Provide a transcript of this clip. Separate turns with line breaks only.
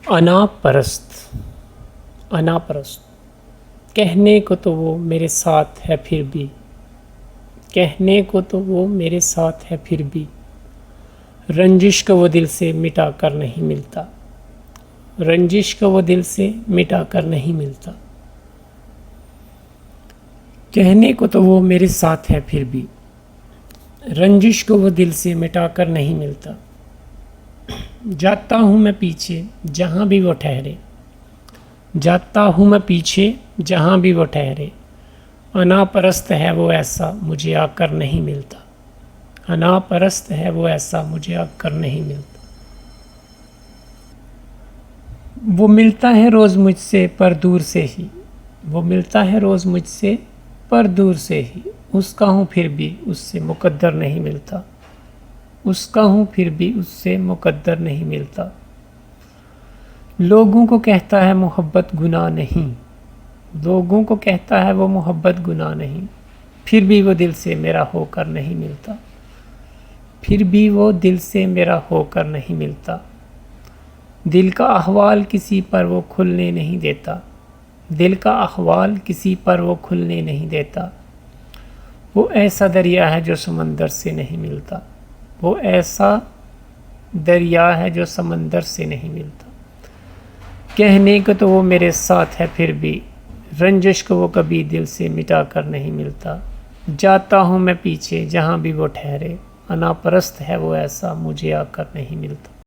अनापरस्त। अनापरस्त कहने को तो वो मेरे साथ है फिर भी, कहने को तो वो मेरे साथ है फिर भी, रंजिश को वो दिल से मिटा कर नहीं मिलता, रंजिश को वो दिल से मिटा कर नहीं मिलता। कहने को तो वो मेरे साथ है फिर भी, रंजिश को वो दिल से मिटा कर नहीं मिलता। जाता हूँ मैं पीछे जहाँ भी वो ठहरे, जाता हूँ मैं पीछे जहाँ भी वो ठहरे, अनापरस्त है वो ऐसा मुझे आकर नहीं मिलता, अनापरस्त है वो ऐसा मुझे आकर नहीं मिलता। वो मिलता है रोज़ मुझसे पर दूर से ही, वो मिलता है रोज़ मुझसे पर दूर से ही, उसका हूँ फिर भी उससे मुकद्दर नहीं मिलता, उसका हूँ फिर भी उससे मुकद्दर नहीं मिलता। लोगों को कहता है मोहब्बत गुनाह नहीं, लोगों को कहता है वो मोहब्बत गुनाह नहीं, फिर भी वो दिल से मेरा होकर नहीं मिलता, फिर भी वो दिल से मेरा होकर नहीं मिलता। दिल का अहवाल किसी पर वो खुलने नहीं देता, दिल का अहवाल किसी पर वो खुलने नहीं देता। वो ऐसा दरिया है जो समंदर से नहीं मिलता, वो ऐसा दरिया है जो समंदर से नहीं मिलता। कहने को तो वो मेरे साथ है फिर भी, रंजिश को वो कभी दिल से मिटा कर नहीं मिलता। जाता हूँ मैं पीछे जहाँ भी वो ठहरे, अनापरस्त है वो ऐसा मुझे आकर नहीं मिलता।